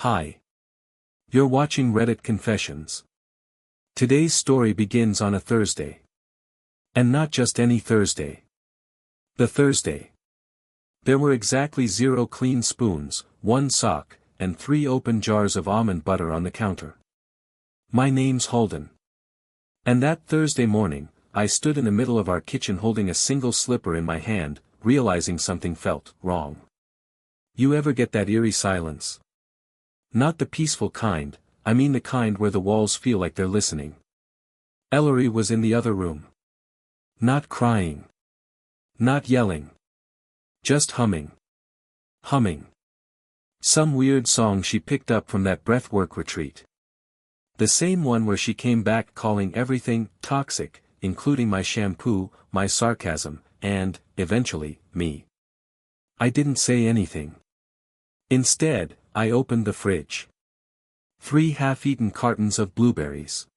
Hi. You're watching Reddit Confessions. Today's story begins on a Thursday. And not just any Thursday. The Thursday. There were exactly 0 clean spoons, 1 sock, and 3 open jars of almond butter on the counter. My name's Holden. And that Thursday morning, I stood in the middle of our kitchen holding a single slipper in my hand, realizing something felt wrong. You ever get that eerie silence? Not the peaceful kind, I mean the kind where the walls feel like they're listening. Ellery was in the other room. Not crying. Not yelling. Just humming. Humming. Some weird song she picked up from that breathwork retreat. The same one where she came back calling everything toxic, including my shampoo, my sarcasm, and, eventually, me. I didn't say anything. Instead, I opened the fridge. 3 half-eaten cartons of blueberries.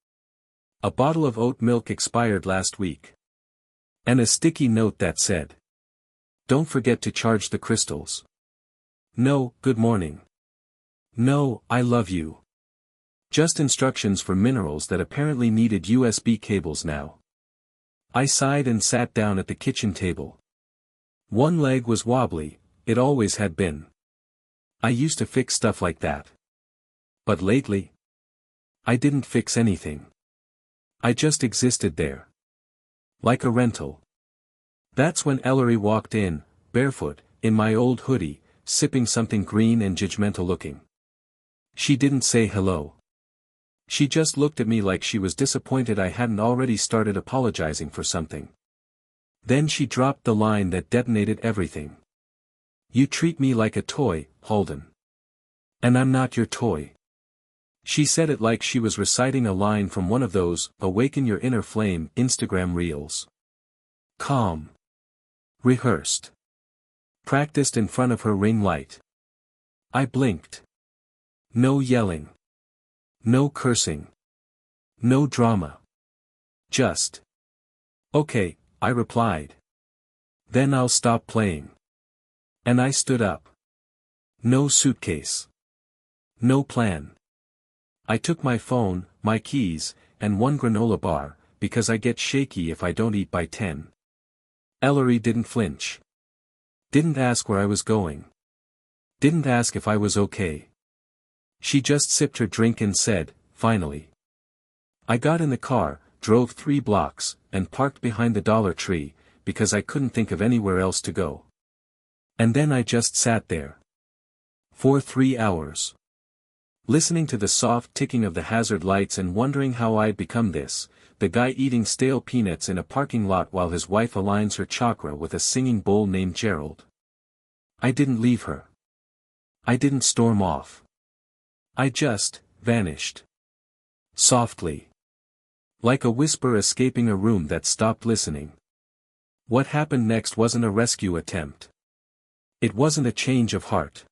A bottle of oat milk expired last week. And a sticky note that said, "Don't forget to charge the crystals." No, good morning. No, I love you. Just instructions for minerals that apparently needed USB cables now. I sighed and sat down at the kitchen table. One leg was wobbly, it always had been. I used to fix stuff like that. But lately, I didn't fix anything. I just existed there. Like a rental. That's when Ellery walked in, barefoot, in my old hoodie, sipping something green and judgmental looking. She didn't say hello. She just looked at me like she was disappointed I hadn't already started apologizing for something. Then she dropped the line that detonated everything. "You treat me like a toy, Holden. And I'm not your toy." She said it like she was reciting a line from one of those "Awaken Your Inner Flame" Instagram reels. Calm. Rehearsed. Practiced in front of her ring light. I blinked. No yelling. No cursing. No drama. Just. "Okay," I replied. "Then I'll stop playing." And I stood up. No suitcase. No plan. I took my phone, my keys, and 1 granola bar, because I get shaky if I don't eat by 10. Ellery didn't flinch. Didn't ask where I was going. Didn't ask if I was okay. She just sipped her drink and said, finally. I got in the car, drove 3 blocks, and parked behind the Dollar Tree, because I couldn't think of anywhere else to go. And then I just sat there. For 3 hours. Listening to the soft ticking of the hazard lights and wondering how I'd become this, the guy eating stale peanuts in a parking lot while his wife aligns her chakra with a singing bull named Gerald. I didn't leave her. I didn't storm off. I just vanished. Softly. Like a whisper escaping a room that stopped listening. What happened next wasn't a rescue attempt. It wasn't a change of heart.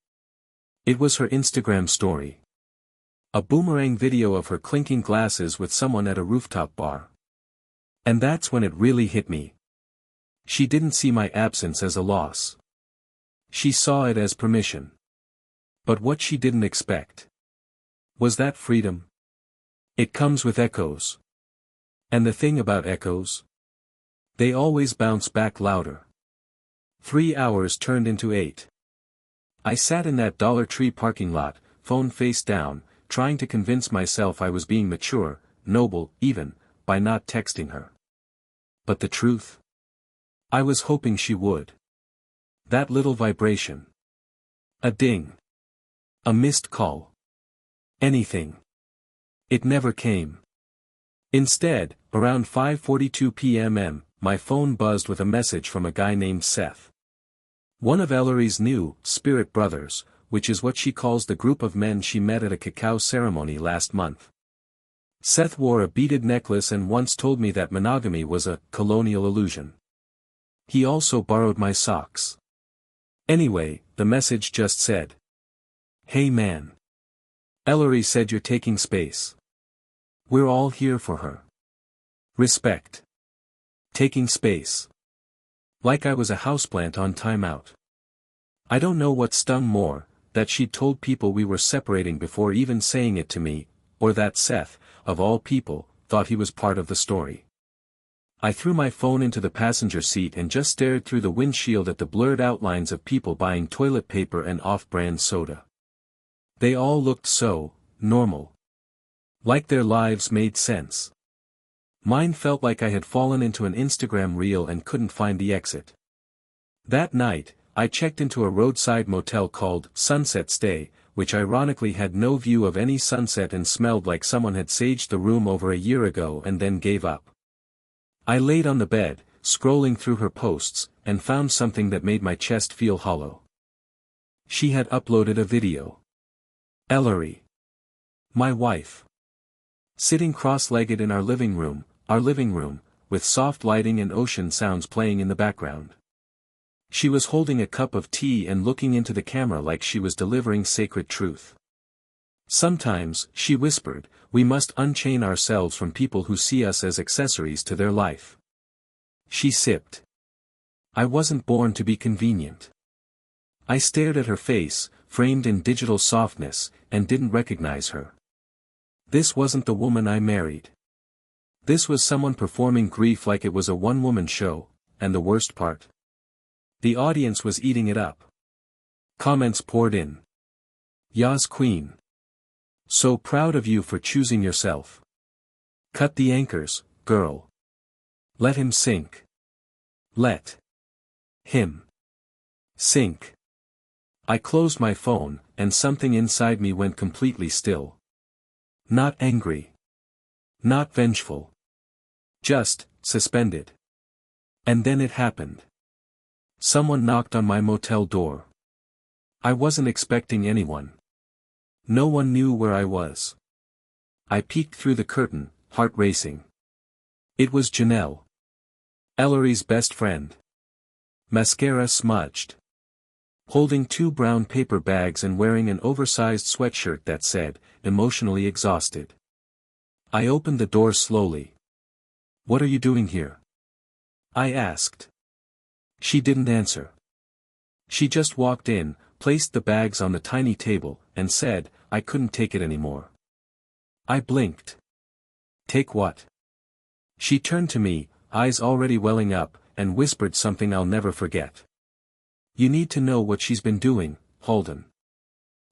It was her Instagram story. A boomerang video of her clinking glasses with someone at a rooftop bar. And that's when it really hit me. She didn't see my absence as a loss. She saw it as permission. But what she didn't expect was that freedom. It comes with echoes. And the thing about echoes? They always bounce back louder. 3 hours turned into 8. I sat in that Dollar Tree parking lot, phone face down, trying to convince myself I was being mature, noble, even, by not texting her. But the truth? I was hoping she would. That little vibration. A ding. A missed call. Anything. It never came. Instead, around 5:42 p.m., my phone buzzed with a message from a guy named Seth. One of Ellery's new spirit brothers, which is what she calls the group of men she met at a cacao ceremony last month. Seth wore a beaded necklace and once told me that monogamy was a colonial illusion. He also borrowed my socks. Anyway, the message just said, "Hey man. Ellery said you're taking space. We're all here for her. Respect. Taking space. Like I was a houseplant on timeout. I don't know what stung more, that she'd told people we were separating before even saying it to me, or that Seth, of all people, thought he was part of the story. I threw my phone into the passenger seat and just stared through the windshield at the blurred outlines of people buying toilet paper and off-brand soda. They all looked so normal. Like their lives made sense. Mine felt like I had fallen into an Instagram reel and couldn't find the exit. That night, I checked into a roadside motel called Sunset Stay, which ironically had no view of any sunset and smelled like someone had saged the room over a year ago and then gave up. I laid on the bed, scrolling through her posts, and found something that made my chest feel hollow. She had uploaded a video. Ellery, my wife, sitting cross-legged in our living room, with soft lighting and ocean sounds playing in the background. She was holding a cup of tea and looking into the camera like she was delivering sacred truth. Sometimes, she whispered, we must unchain ourselves from people who see us as accessories to their life. She sipped. I wasn't born to be convenient. I stared at her face, framed in digital softness, and didn't recognize her. This wasn't the woman I married. This was someone performing grief like it was a one-woman show, and the worst part. The audience was eating it up. Comments poured in. Yas queen. So proud of you for choosing yourself. Cut the anchors, girl. Let him sink. Let him sink. I closed my phone, and something inside me went completely still. Not angry. Not vengeful. Just suspended. And then it happened. Someone knocked on my motel door. I wasn't expecting anyone. No one knew where I was. I peeked through the curtain, heart racing. It was Janelle. Ellery's best friend. Mascara smudged. Holding 2 brown paper bags and wearing an oversized sweatshirt that said, emotionally exhausted. I opened the door slowly. What are you doing here? I asked. She didn't answer. She just walked in, placed the bags on the tiny table, and said, I couldn't take it anymore. I blinked. Take what? She turned to me, eyes already welling up, and whispered something I'll never forget. You need to know what she's been doing, Holden.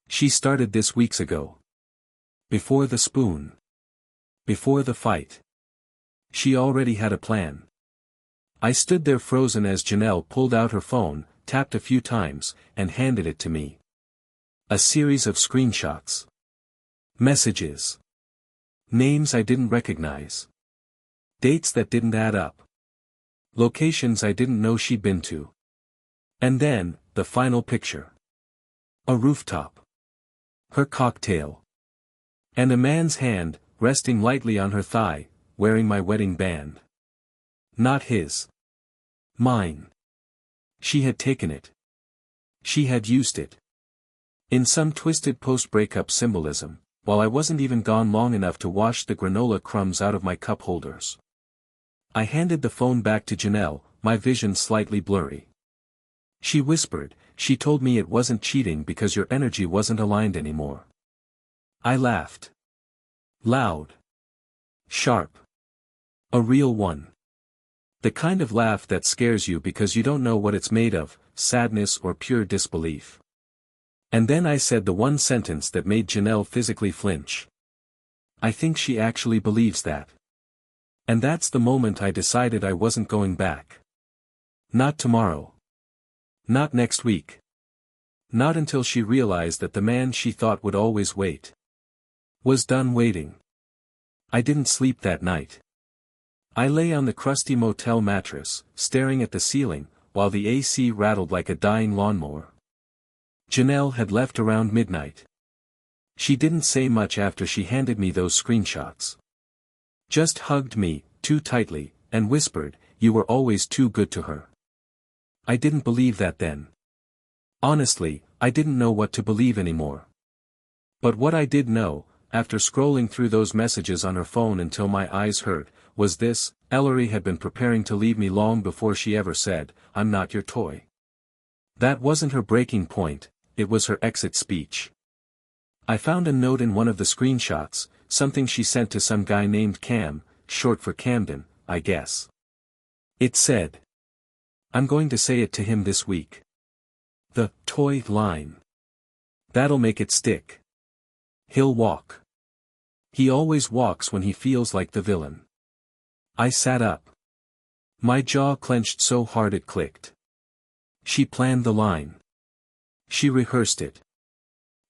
She started this weeks ago. Before the spoon. Before the fight. She already had a plan. I stood there frozen as Janelle pulled out her phone, tapped a few times, and handed it to me. A series of screenshots. Messages. Names I didn't recognize. Dates that didn't add up. Locations I didn't know she'd been to. And then, the final picture. A rooftop. Her cocktail. And a man's hand, resting lightly on her thigh, wearing my wedding band. Not his. Mine. She had taken it. She had used it. In some twisted post-breakup symbolism, while I wasn't even gone long enough to wash the granola crumbs out of my cup holders. I handed the phone back to Janelle, my vision slightly blurry. She whispered, she told me it wasn't cheating because your energy wasn't aligned anymore. I laughed. Loud. Sharp. A real one. The kind of laugh that scares you because you don't know what it's made of, sadness or pure disbelief. And then I said the one sentence that made Janelle physically flinch. I think she actually believes that. And that's the moment I decided I wasn't going back. Not tomorrow. Not next week. Not until she realized that the man she thought would always wait was done waiting. I didn't sleep that night. I lay on the crusty motel mattress, staring at the ceiling, while the AC rattled like a dying lawnmower. Janelle had left around midnight. She didn't say much after she handed me those screenshots. Just hugged me, too tightly, and whispered, you were always too good to her. I didn't believe that then. Honestly, I didn't know what to believe anymore. But what I did know, after scrolling through those messages on her phone until my eyes hurt, was this: Ellery had been preparing to leave me long before she ever said, I'm not your toy. That wasn't her breaking point, it was her exit speech. I found a note in one of the screenshots, something she sent to some guy named Cam, short for Camden, I guess. It said, "I'm going to say it to him this week. The toy line. That'll make it stick. He'll walk. He always walks when he feels like the villain." I sat up. My jaw clenched so hard it clicked. She planned the line. She rehearsed it.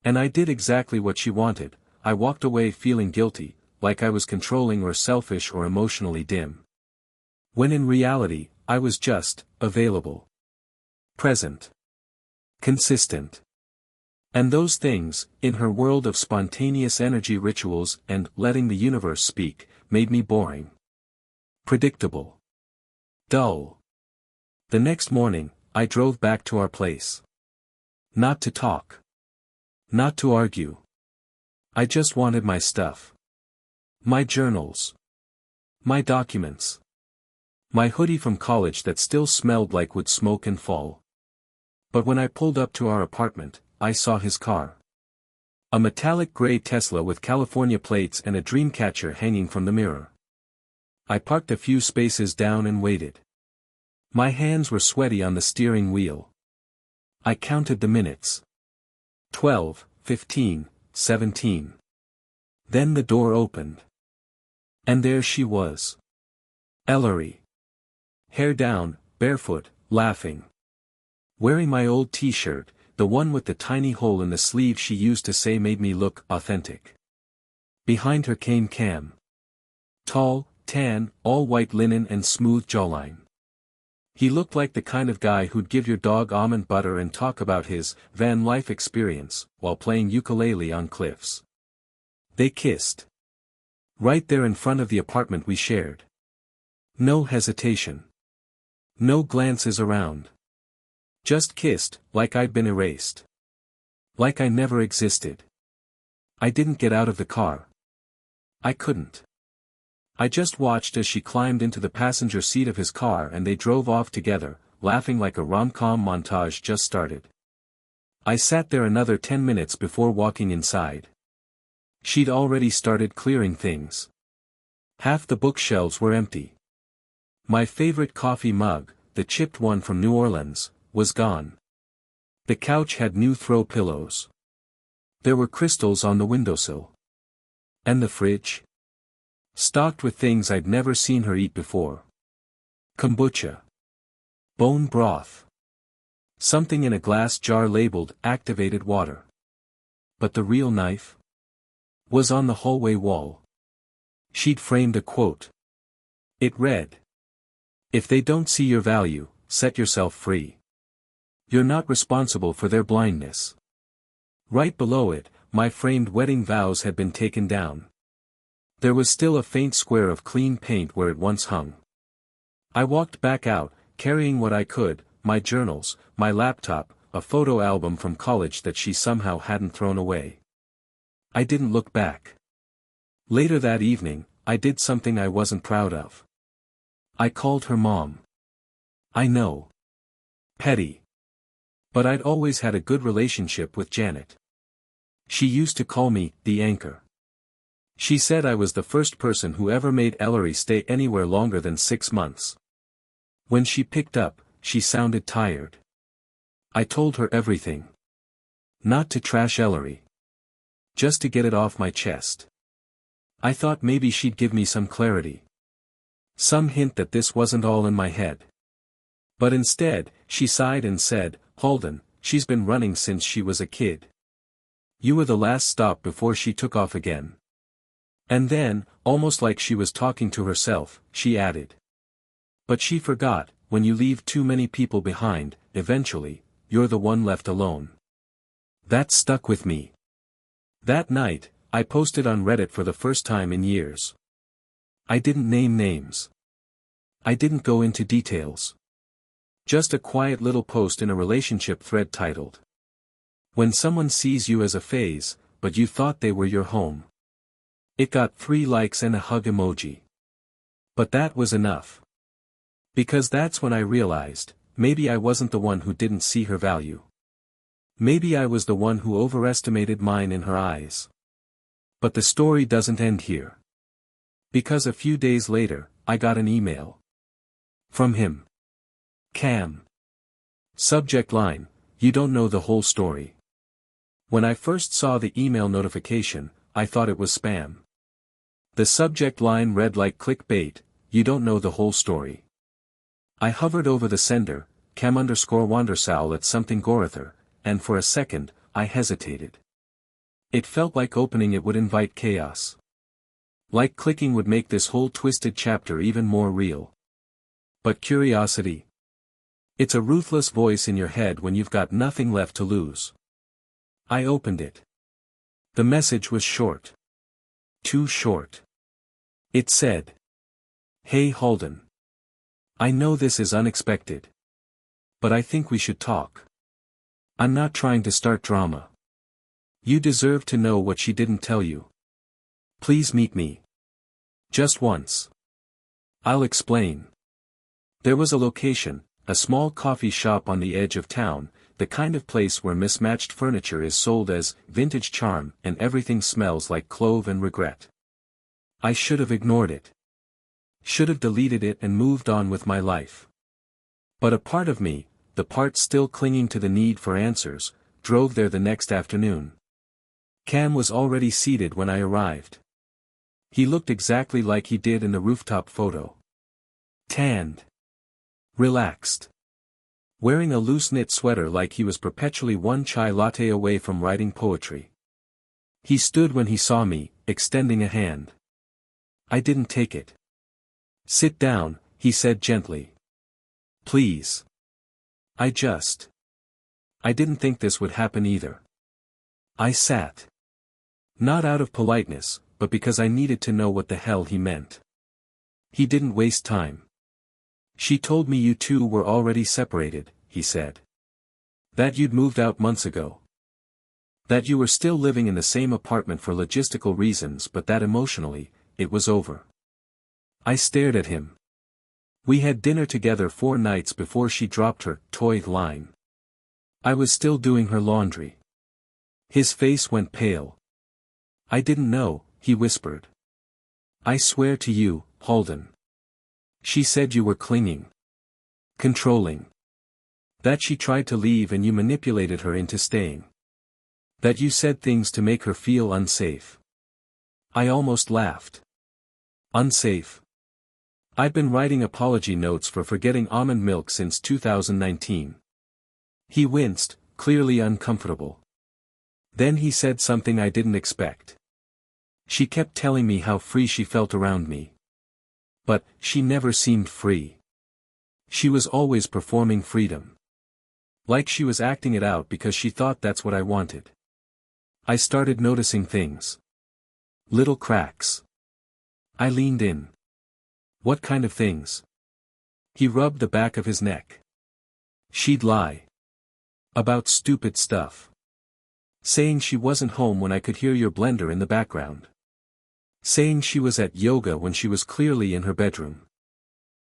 And I did exactly what she wanted. I walked away feeling guilty, like I was controlling or selfish or emotionally dim. When in reality, I was just available. Present. Consistent. And those things, in her world of spontaneous energy rituals and letting the universe speak, made me boring. Predictable. Dull. The next morning, I drove back to our place. Not to talk. Not to argue. I just wanted my stuff. My journals. My documents. My hoodie from college that still smelled like wood smoke and fall. But when I pulled up to our apartment, I saw his car. A metallic gray Tesla with California plates and a dreamcatcher hanging from the mirror. I parked a few spaces down and waited. My hands were sweaty on the steering wheel. I counted the minutes. 12, 15, 17. Then the door opened. And there she was. Ellery. Hair down, barefoot, laughing. Wearing my old t-shirt, the one with the tiny hole in the sleeve she used to say made me look authentic. Behind her came Cam. Tall, tan, all white linen and smooth jawline. He looked like the kind of guy who'd give your dog almond butter and talk about his van life experience, while playing ukulele on cliffs. They kissed. Right there in front of the apartment we shared. No hesitation. No glances around. Just kissed, like I'd been erased. Like I never existed. I didn't get out of the car. I couldn't. I just watched as she climbed into the passenger seat of his car and they drove off together, laughing like a rom-com montage just started. I sat there another 10 minutes before walking inside. She'd already started clearing things. Half the bookshelves were empty. My favorite coffee mug, the chipped one from New Orleans, was gone. The couch had new throw pillows. There were crystals on the windowsill. And the fridge? Stocked with things I'd never seen her eat before. Kombucha. Bone broth. Something in a glass jar labeled activated water. But the real knife? Was on the hallway wall. She'd framed a quote. It read, "If they don't see your value, set yourself free. You're not responsible for their blindness." Right below it, my framed wedding vows had been taken down. There was still a faint square of clean paint where it once hung. I walked back out, carrying what I could, my journals, my laptop, a photo album from college that she somehow hadn't thrown away. I didn't look back. Later that evening, I did something I wasn't proud of. I called her mom. I know. Petty. But I'd always had a good relationship with Janet. She used to call me, the anchor. She said I was the first person who ever made Ellery stay anywhere longer than 6 months. When she picked up, she sounded tired. I told her everything. Not to trash Ellery. Just to get it off my chest. I thought maybe she'd give me some clarity. Some hint that this wasn't all in my head. But instead, she sighed and said, "Holden, she's been running since she was a kid. You were the last stop before she took off again." And then, almost like she was talking to herself, she added. "But she forgot, when you leave too many people behind, eventually, you're the one left alone." That stuck with me. That night, I posted on Reddit for the first time in years. I didn't name names. I didn't go into details. Just a quiet little post in a relationship thread titled, "When someone sees you as a phase, but you thought they were your home." It got 3 likes and a hug emoji. But that was enough. Because that's when I realized, maybe I wasn't the one who didn't see her value. Maybe I was the one who overestimated mine in her eyes. But the story doesn't end here. Because a few days later, I got an email. From him. Cam. Subject line, you don't know the whole story. When I first saw the email notification, I thought it was spam. The subject line read like clickbait, you don't know the whole story. I hovered over the sender, Cam_Wandersal at something Gorather, and for a second, I hesitated. It felt like opening it would invite chaos. Like clicking would make this whole twisted chapter even more real. But curiosity. It's a ruthless voice in your head when you've got nothing left to lose. I opened it. The message was short. Too short. It said. Hey Halden. I know this is unexpected. But I think we should talk. I'm not trying to start drama. You deserve to know what she didn't tell you. Please meet me. Just once. I'll explain. There was a location, a small coffee shop on the edge of town, the kind of place where mismatched furniture is sold as vintage charm and everything smells like clove and regret. I should have ignored it. Should have deleted it and moved on with my life. But a part of me, the part still clinging to the need for answers, drove there the next afternoon. Cam was already seated when I arrived. He looked exactly like he did in the rooftop photo. Tanned. Relaxed. Wearing a loose-knit sweater like he was perpetually one chai latte away from writing poetry. He stood when he saw me, extending a hand. I didn't take it. Sit down, he said gently. Please. I didn't think this would happen either. I sat. Not out of politeness, but because I needed to know what the hell he meant. He didn't waste time. She told me you two were already separated, he said. That you'd moved out months ago. That you were still living in the same apartment for logistical reasons but that emotionally, it was over. I stared at him. We had dinner together 4 nights before she dropped her toy line. I was still doing her laundry. His face went pale. I didn't know, he whispered. I swear to you, Halden. She said you were clinging. Controlling. That she tried to leave and you manipulated her into staying. That you said things to make her feel unsafe. I almost laughed. Unsafe. I'd been writing apology notes for forgetting almond milk since 2019. He winced, clearly uncomfortable. Then he said something I didn't expect. She kept telling me how free she felt around me. But, she never seemed free. She was always performing freedom. Like she was acting it out because she thought that's what I wanted. I started noticing things. Little cracks. I leaned in. What kind of things? He rubbed the back of his neck. She'd lie. About stupid stuff. Saying she wasn't home when I could hear your blender in the background. Saying she was at yoga when she was clearly in her bedroom.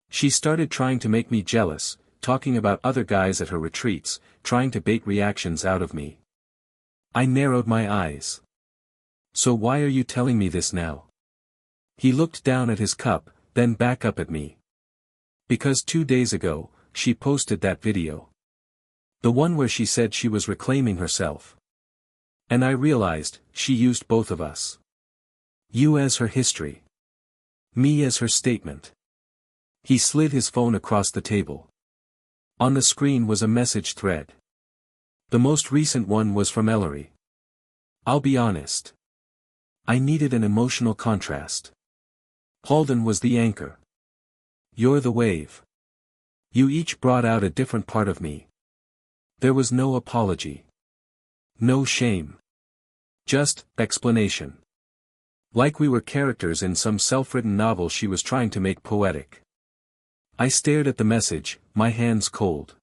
She started trying to make me jealous, talking about other guys at her retreats, trying to bait reactions out of me. I narrowed my eyes. So why are you telling me this now? He looked down at his cup, then back up at me. Because 2 days ago, she posted that video. The one where she said she was reclaiming herself. And I realized, she used both of us. You as her history. Me as her statement. He slid his phone across the table. On the screen was a message thread. The most recent one was from Ellery. I'll be honest. I needed an emotional contrast. Halden was the anchor. You're the wave. You each brought out a different part of me. There was no apology. No shame. Just explanation. Like we were characters in some self-written novel she was trying to make poetic. I stared at the message, my hands cold.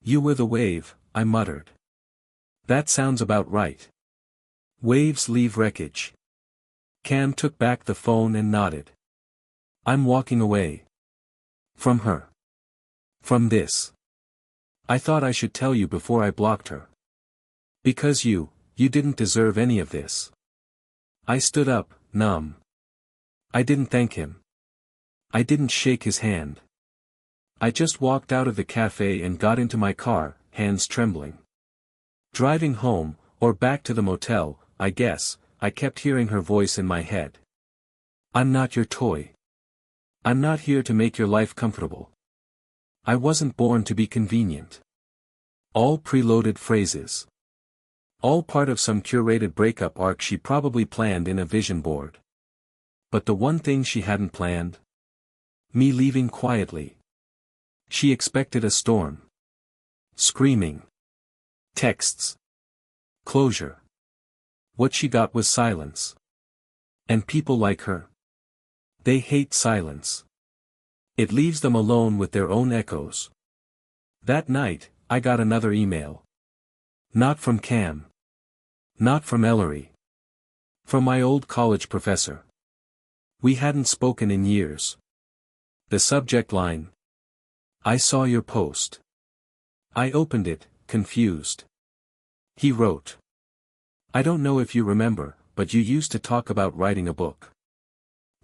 You were the wave, I muttered. That sounds about right. Waves leave wreckage. Cam took back the phone and nodded. I'm walking away. From her. From this. I thought I should tell you before I blocked her. Because you didn't deserve any of this. I stood up, numb. I didn't thank him. I didn't shake his hand. I just walked out of the cafe and got into my car, hands trembling. Driving home, or back to the motel, I guess, I kept hearing her voice in my head. I'm not your toy. I'm not here to make your life comfortable. I wasn't born to be convenient. All preloaded phrases. All part of some curated breakup arc she probably planned in a vision board. But the one thing she hadn't planned? Me leaving quietly. She expected a storm. Screaming. Texts. Closure. What she got was silence. And people like her. They hate silence. It leaves them alone with their own echoes. That night, I got another email. Not from Cam. Not from Ellery. From my old college professor. We hadn't spoken in years. The subject line. I saw your post. I opened it, confused. He wrote. I don't know if you remember, but you used to talk about writing a book.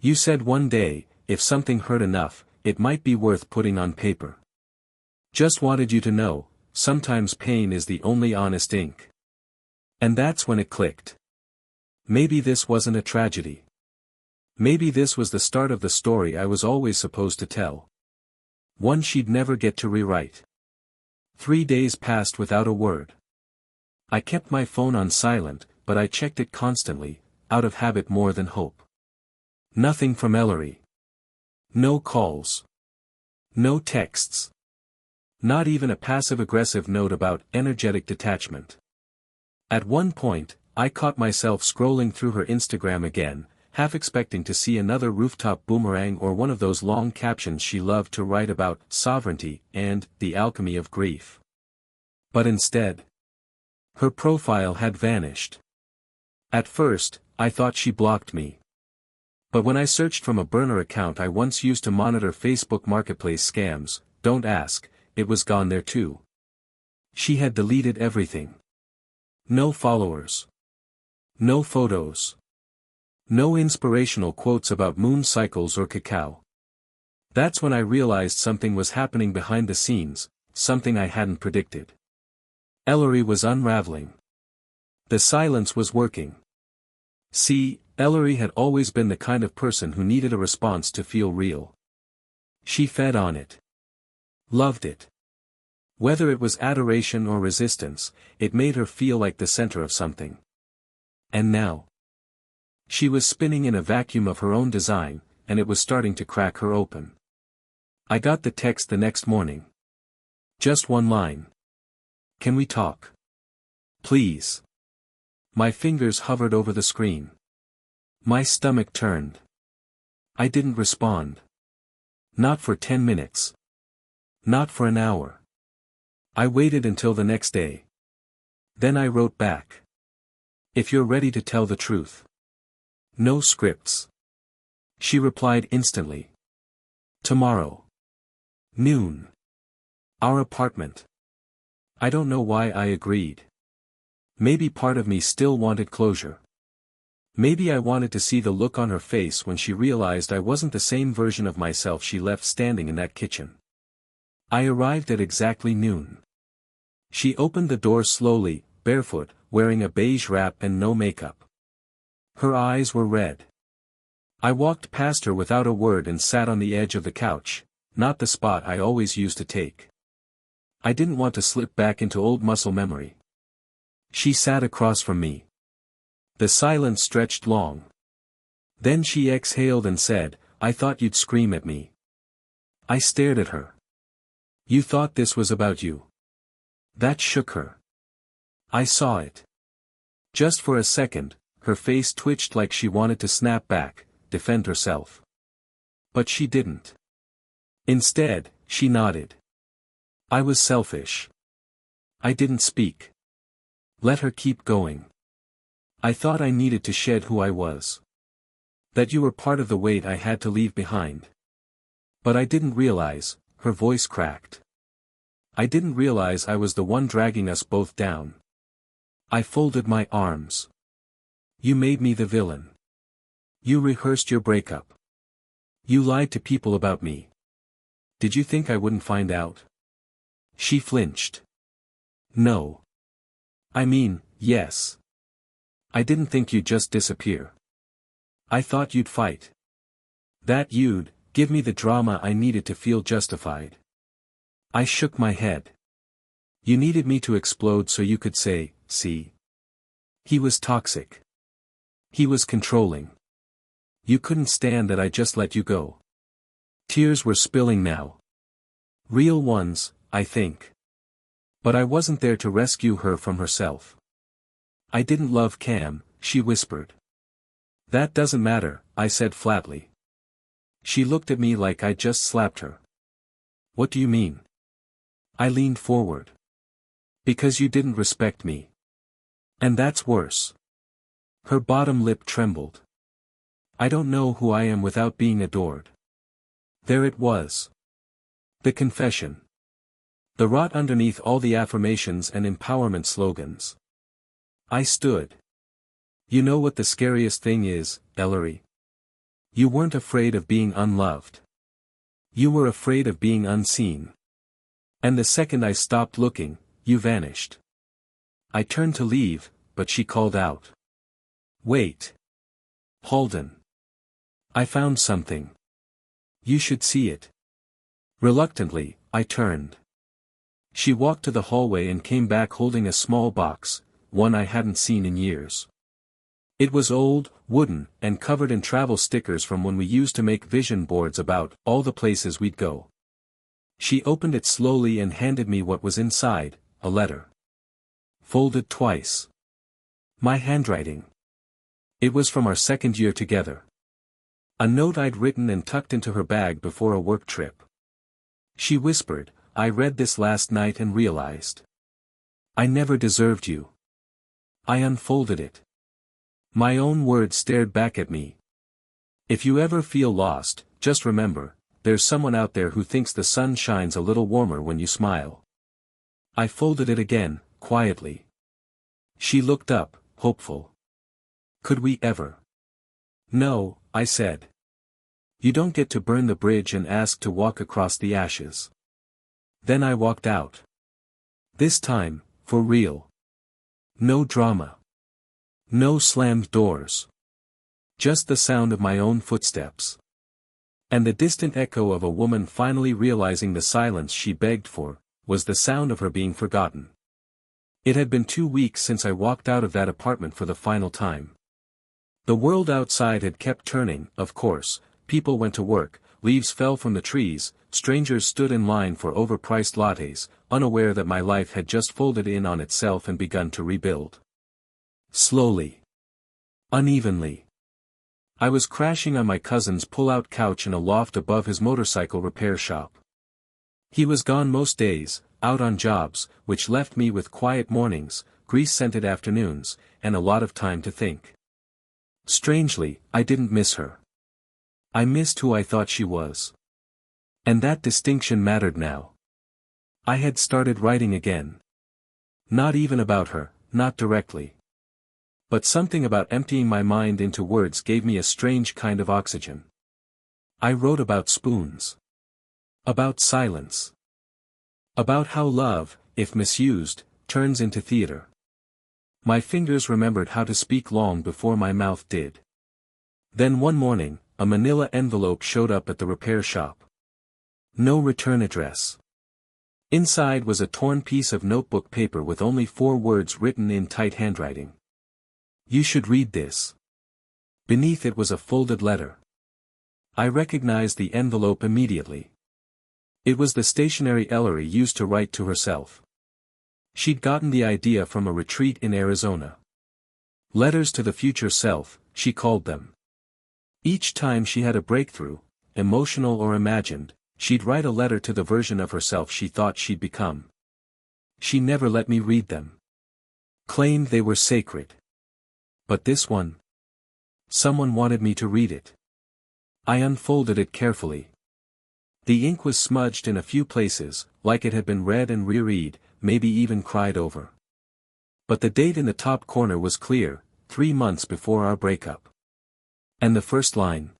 You said one day, if something hurt enough, it might be worth putting on paper. Just wanted you to know, sometimes pain is the only honest ink. And that's when it clicked. Maybe this wasn't a tragedy. Maybe this was the start of the story I was always supposed to tell. One she'd never get to rewrite. 3 days passed without a word. I kept my phone on silent, but I checked it constantly, out of habit more than hope. Nothing from Ellery. No calls. No texts. Not even a passive-aggressive note about energetic detachment. At one point, I caught myself scrolling through her Instagram again, half expecting to see another rooftop boomerang or one of those long captions she loved to write about sovereignty and the alchemy of grief. But instead, her profile had vanished. At first, I thought she blocked me. But when I searched from a burner account I once used to monitor Facebook Marketplace scams, don't ask, it was gone there too. She had deleted everything. No followers. No photos. No inspirational quotes about moon cycles or cacao. That's when I realized something was happening behind the scenes, something I hadn't predicted. Ellery was unraveling. The silence was working. See, Ellery had always been the kind of person who needed a response to feel real. She fed on it. Loved it. Whether it was adoration or resistance, it made her feel like the center of something. And now, she was spinning in a vacuum of her own design, and it was starting to crack her open. I got the text the next morning. Just one line. Can we talk? Please. My fingers hovered over the screen. My stomach turned. I didn't respond. Not for 10 minutes. Not for an hour. I waited until the next day. Then I wrote back. If you're ready to tell the truth. No scripts. She replied instantly. Tomorrow. Noon. Our apartment. I don't know why I agreed. Maybe part of me still wanted closure. Maybe I wanted to see the look on her face when she realized I wasn't the same version of myself she left standing in that kitchen. I arrived at exactly noon. She opened the door slowly, barefoot, wearing a beige wrap and no makeup. Her eyes were red. I walked past her without a word and sat on the edge of the couch, not the spot I always used to take. I didn't want to slip back into old muscle memory. She sat across from me. The silence stretched long. Then she exhaled and said, I thought you'd scream at me. I stared at her. You thought this was about you. That shook her. I saw it. Just for a second, her face twitched like she wanted to snap back, defend herself. But she didn't. Instead, she nodded. I was selfish. I didn't speak. Let her keep going. I thought I needed to shed who I was. That you were part of the weight I had to leave behind. But I didn't realize, her voice cracked. I didn't realize I was the one dragging us both down. I folded my arms. You made me the villain. You rehearsed your breakup. You lied to people about me. Did you think I wouldn't find out? She flinched. No. I mean, yes. I didn't think you'd just disappear. I thought you'd fight. That you'd give me the drama I needed to feel justified. I shook my head. You needed me to explode so you could say, see. He was toxic. He was controlling. You couldn't stand that I just let you go. Tears were spilling now. Real ones, I think. But I wasn't there to rescue her from herself. I didn't love Cam, she whispered. That doesn't matter, I said flatly. She looked at me like I'd just slapped her. What do you mean? I leaned forward. Because you didn't respect me. And that's worse. Her bottom lip trembled. I don't know who I am without being adored. There it was. The confession. The rot underneath all the affirmations and empowerment slogans. I stood. You know what the scariest thing is, Ellery? You weren't afraid of being unloved. You were afraid of being unseen. And the second I stopped looking, you vanished. I turned to leave, but she called out. Wait. Halden. I found something. You should see it. Reluctantly, I turned. She walked to the hallway and came back holding a small box, one I hadn't seen in years. It was old, wooden, and covered in travel stickers from when we used to make vision boards about all the places we'd go. She opened it slowly and handed me what was inside, a letter. Folded twice. My handwriting. It was from our second year together. A note I'd written and tucked into her bag before a work trip. She whispered, I read this last night and realized. I never deserved you. I unfolded it. My own words stared back at me. If you ever feel lost, just remember, there's someone out there who thinks the sun shines a little warmer when you smile. I folded it again, quietly. She looked up, hopeful. Could we ever? No, I said. You don't get to burn the bridge and ask to walk across the ashes. Then I walked out. This time, for real. No drama. No slammed doors. Just the sound of my own footsteps. And the distant echo of a woman finally realizing the silence she begged for, was the sound of her being forgotten. It had been 2 weeks since I walked out of that apartment for the final time. The world outside had kept turning, of course, people went to work, leaves fell from the trees, strangers stood in line for overpriced lattes, unaware that my life had just folded in on itself and begun to rebuild. Slowly. Unevenly. I was crashing on my cousin's pull-out couch in a loft above his motorcycle repair shop. He was gone most days, out on jobs, which left me with quiet mornings, grease-scented afternoons, and a lot of time to think. Strangely, I didn't miss her. I missed who I thought she was. And that distinction mattered now. I had started writing again. Not even about her, not directly. But something about emptying my mind into words gave me a strange kind of oxygen. I wrote about spoons. About silence. About how love, if misused, turns into theater. My fingers remembered how to speak long before my mouth did. Then one morning, a manila envelope showed up at the repair shop. No return address. Inside was a torn piece of notebook paper with only 4 words written in tight handwriting. You should read this. Beneath it was a folded letter. I recognized the envelope immediately. It was the stationery Ellery used to write to herself. She'd gotten the idea from a retreat in Arizona. Letters to the future self, she called them. Each time she had a breakthrough, emotional or imagined, she'd write a letter to the version of herself she thought she'd become. She never let me read them. Claimed they were sacred. But this one? Someone wanted me to read it. I unfolded it carefully. The ink was smudged in a few places, like it had been read and reread, maybe even cried over. But the date in the top corner was clear, 3 months before our breakup. And the first line.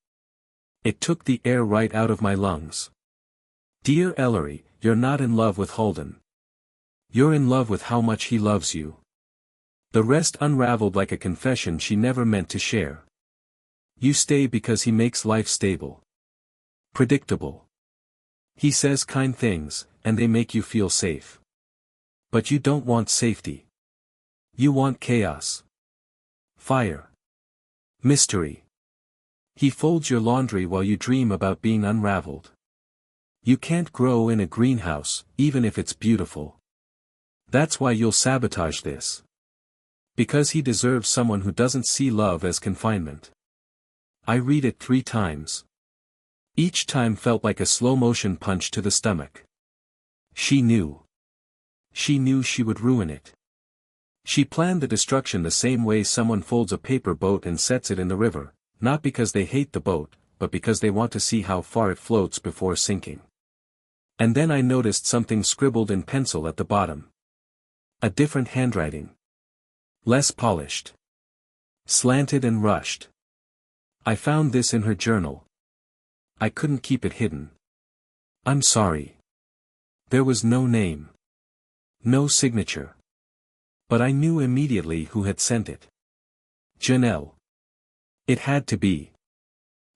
It took the air right out of my lungs. Dear Ellery, you're not in love with Holden. You're in love with how much he loves you. The rest unraveled like a confession she never meant to share. You stay because he makes life stable. Predictable. He says kind things, and they make you feel safe. But you don't want safety. You want chaos. Fire. Mystery. He folds your laundry while you dream about being unraveled. You can't grow in a greenhouse, even if it's beautiful. That's why you'll sabotage this. Because he deserves someone who doesn't see love as confinement. I read it 3 times. Each time felt like a slow-motion punch to the stomach. She knew. She knew she would ruin it. She planned the destruction the same way someone folds a paper boat and sets it in the river, not because they hate the boat, but because they want to see how far it floats before sinking. And then I noticed something scribbled in pencil at the bottom. A different handwriting. Less polished. Slanted and rushed. I found this in her journal. I couldn't keep it hidden. I'm sorry. There was no name. No signature. But I knew immediately who had sent it. Janelle. It had to be.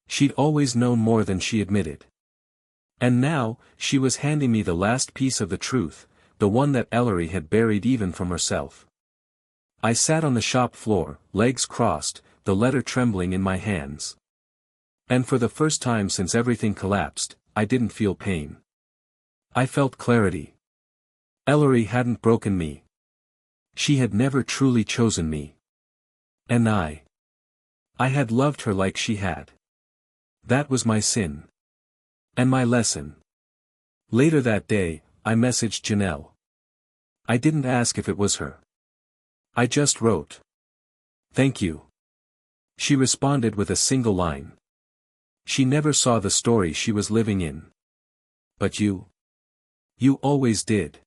She'd always known more than she admitted. And now, she was handing me the last piece of the truth, the one that Ellery had buried even from herself. I sat on the shop floor, legs crossed, the letter trembling in my hands. And for the first time since everything collapsed, I didn't feel pain. I felt clarity. Ellery hadn't broken me. She had never truly chosen me. And I had loved her like she had. That was my sin. And my lesson. Later that day, I messaged Janelle. I didn't ask if it was her. I just wrote. Thank you. She responded with a single line. She never saw the story she was living in. But you. You always did.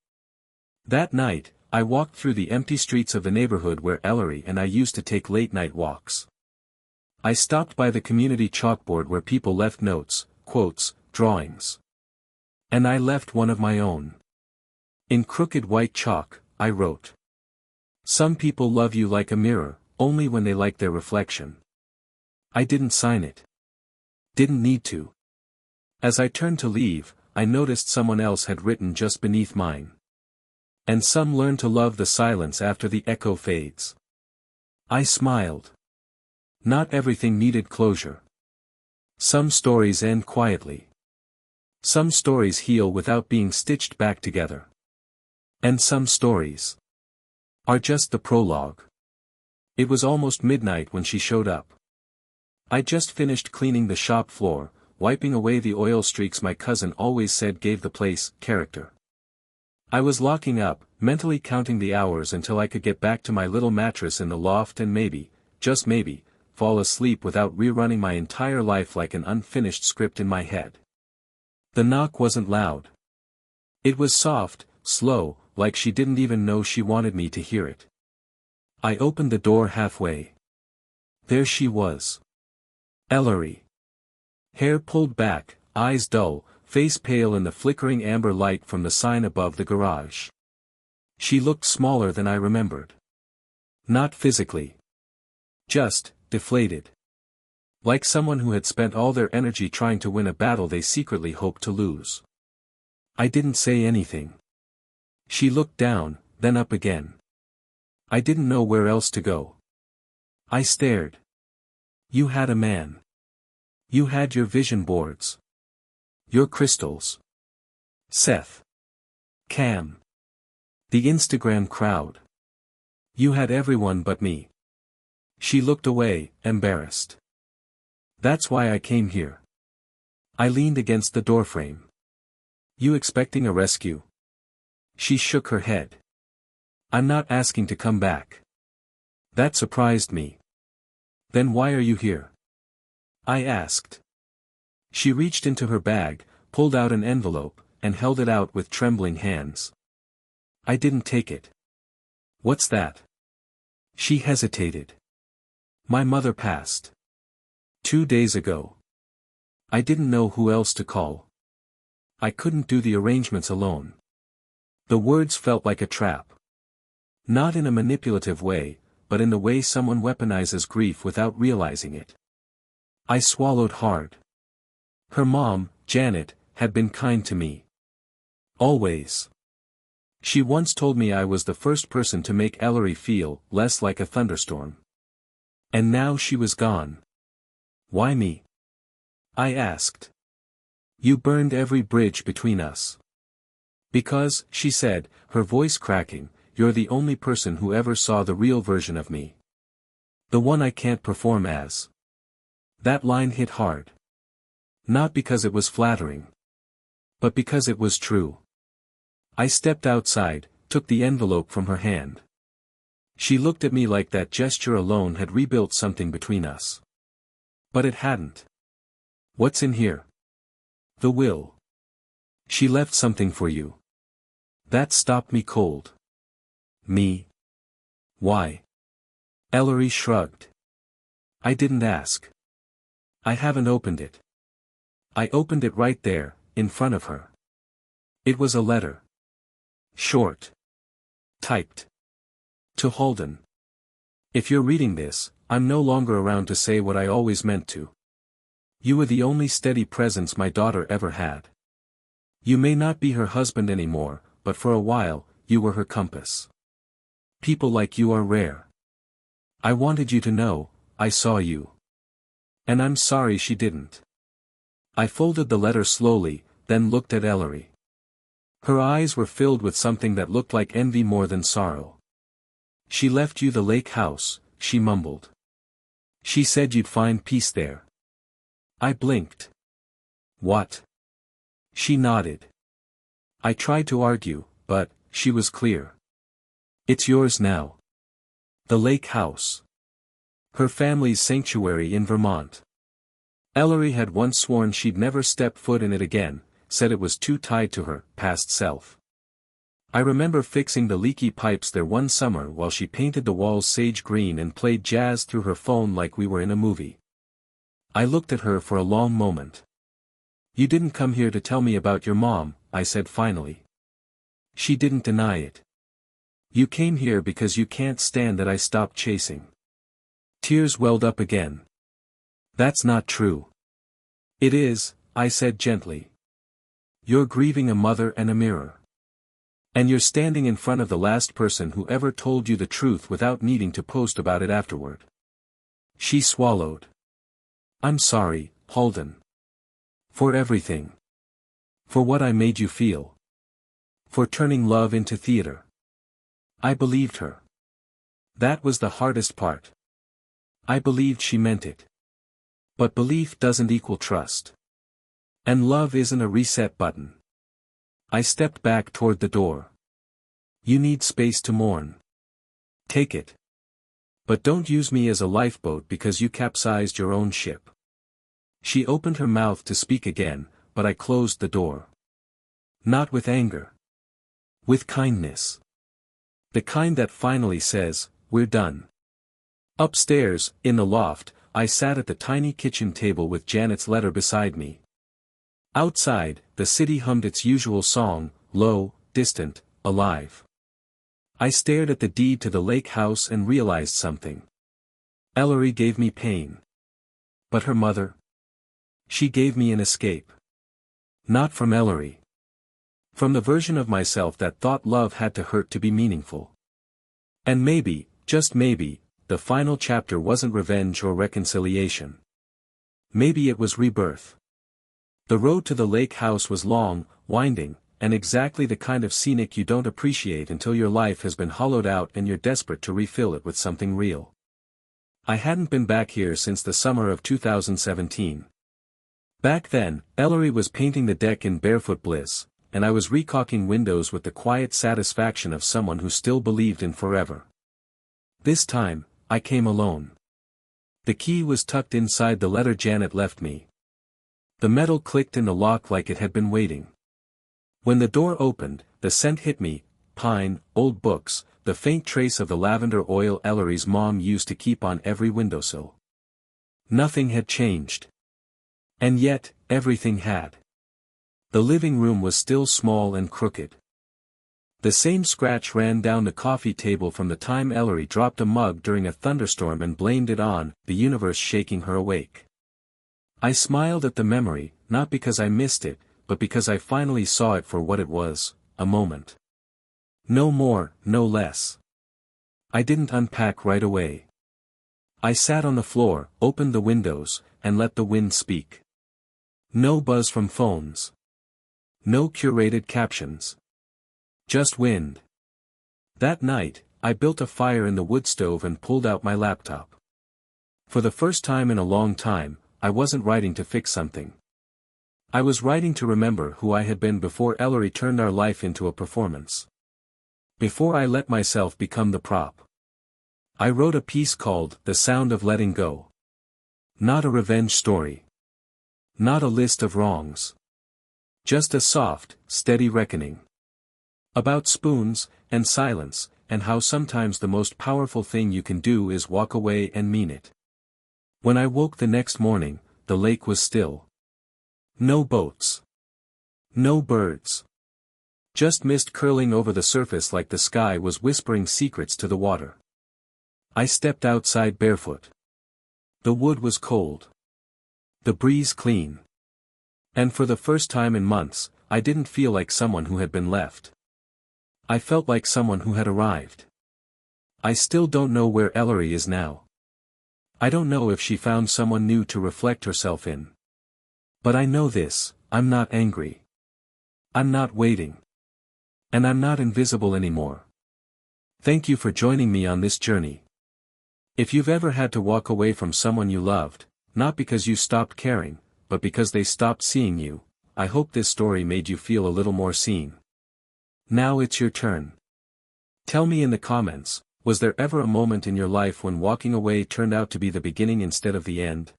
That night, I walked through the empty streets of the neighborhood where Ellery and I used to take late-night walks. I stopped by the community chalkboard where people left notes, quotes, drawings. And I left one of my own. In crooked white chalk, I wrote. Some people love you like a mirror, only when they like their reflection. I didn't sign it. Didn't need to. As I turned to leave, I noticed someone else had written just beneath mine. And some learn to love the silence after the echo fades. I smiled. Not everything needed closure. Some stories end quietly. Some stories heal without being stitched back together. And some stories are just the prologue. It was almost midnight when she showed up. I just finished cleaning the shop floor, wiping away the oil streaks my cousin always said gave the place character. I was locking up, mentally counting the hours until I could get back to my little mattress in the loft and maybe, just maybe, fall asleep without rerunning my entire life like an unfinished script in my head. The knock wasn't loud. It was soft, slow, like she didn't even know she wanted me to hear it. I opened the door halfway. There she was. Ellery. Hair pulled back, eyes dull, face pale in the flickering amber light from the sign above the garage. She looked smaller than I remembered. Not physically. Just, deflated. Like someone who had spent all their energy trying to win a battle they secretly hoped to lose. I didn't say anything. She looked down, then up again. I didn't know where else to go. I stared. You had a man. You had your vision boards. Your crystals. Seth. Cam. The Instagram crowd. You had everyone but me. She looked away, embarrassed. That's why I came here. I leaned against the doorframe. You expecting a rescue? She shook her head. I'm not asking to come back. That surprised me. Then why are you here? I asked. She reached into her bag, pulled out an envelope, and held it out with trembling hands. I didn't take it. What's that? She hesitated. My mother passed 2 days ago. I didn't know who else to call. I couldn't do the arrangements alone. The words felt like a trap. Not in a manipulative way, but in the way someone weaponizes grief without realizing it. I swallowed hard. Her mom, Janet, had been kind to me. Always. She once told me I was the first person to make Ellery feel less like a thunderstorm. And now she was gone. Why me? I asked. You burned every bridge between us. Because, she said, her voice cracking, you're the only person who ever saw the real version of me. The one I can't perform as. That line hit hard. Not because it was flattering. But because it was true. I stepped outside, took the envelope from her hand. She looked at me like that gesture alone had rebuilt something between us. But it hadn't. What's in here? The will. She left something for you. That stopped me cold. Me? Why? Ellery shrugged. I didn't ask. I haven't opened it. I opened it right there, in front of her. It was a letter. Short. Typed. To Holden. If you're reading this, I'm no longer around to say what I always meant to. You were the only steady presence my daughter ever had. You may not be her husband anymore, but for a while, you were her compass. People like you are rare. I wanted you to know, I saw you. And I'm sorry she didn't. I folded the letter slowly, then looked at Ellery. Her eyes were filled with something that looked like envy more than sorrow. She left you the lake house, she mumbled. She said you'd find peace there. I blinked. What? She nodded. I tried to argue, but, she was clear. It's yours now. The lake house. Her family's sanctuary in Vermont. Ellery had once sworn she'd never step foot in it again, said it was too tied to her past self. I remember fixing the leaky pipes there one summer while she painted the walls sage green and played jazz through her phone like we were in a movie. I looked at her for a long moment. You didn't come here to tell me about your mom, I said finally. She didn't deny it. You came here because you can't stand that I stopped chasing. Tears welled up again. That's not true. It is, I said gently. You're grieving a mother and a mirror. And you're standing in front of the last person who ever told you the truth without needing to post about it afterward. She swallowed. I'm sorry, Holden. For everything. For what I made you feel. For turning love into theater. I believed her. That was the hardest part. I believed she meant it. But belief doesn't equal trust. And love isn't a reset button. I stepped back toward the door. You need space to mourn. Take it. But don't use me as a lifeboat because you capsized your own ship. She opened her mouth to speak again, but I closed the door. Not with anger. With kindness. The kind that finally says, we're done. Upstairs, in the loft, I sat at the tiny kitchen table with Janet's letter beside me. Outside, the city hummed its usual song, low, distant, alive. I stared at the deed to the lake house and realized something. Ellery gave me pain. But her mother? She gave me an escape. Not from Ellery. From the version of myself that thought love had to hurt to be meaningful. And maybe, just maybe, the final chapter wasn't revenge or reconciliation. Maybe it was rebirth. The road to the lake house was long, winding, and exactly the kind of scenic you don't appreciate until your life has been hollowed out and you're desperate to refill it with something real. I hadn't been back here since the summer of 2017. Back then, Ellery was painting the deck in barefoot bliss, and I was recaulking windows with the quiet satisfaction of someone who still believed in forever. This time, I came alone. The key was tucked inside the letter Janet left me. The metal clicked in the lock like it had been waiting. When the door opened, the scent hit me, pine, old books, the faint trace of the lavender oil Ellery's mom used to keep on every windowsill. Nothing had changed. And yet, everything had. The living room was still small and crooked. The same scratch ran down the coffee table from the time Ellery dropped a mug during a thunderstorm and blamed it on the universe shaking her awake. I smiled at the memory, not because I missed it, but because I finally saw it for what it was, a moment. No more, no less. I didn't unpack right away. I sat on the floor, opened the windows, and let the wind speak. No buzz from phones. No curated captions. Just wind. That night, I built a fire in the wood stove and pulled out my laptop. For the first time in a long time, I wasn't writing to fix something. I was writing to remember who I had been before Ellery turned our life into a performance. Before I let myself become the prop. I wrote a piece called The Sound of Letting Go. Not a revenge story. Not a list of wrongs. Just a soft, steady reckoning. About spoons, and silence, and how sometimes the most powerful thing you can do is walk away and mean it. When I woke the next morning, the lake was still. No boats. No birds. Just mist curling over the surface like the sky was whispering secrets to the water. I stepped outside barefoot. The wood was cold. The breeze clean. And for the first time in months, I didn't feel like someone who had been left. I felt like someone who had arrived. I still don't know where Ellery is now. I don't know if she found someone new to reflect herself in. But I know this, I'm not angry. I'm not waiting. And I'm not invisible anymore. Thank you for joining me on this journey. If you've ever had to walk away from someone you loved, not because you stopped caring, but because they stopped seeing you, I hope this story made you feel a little more seen. Now it's your turn. Tell me in the comments, was there ever a moment in your life when walking away turned out to be the beginning instead of the end?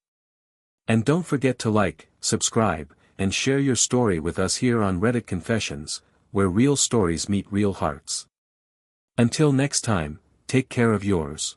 And don't forget to like, subscribe, and share your story with us here on Reddit Confessions, where real stories meet real hearts. Until next time, take care of yours.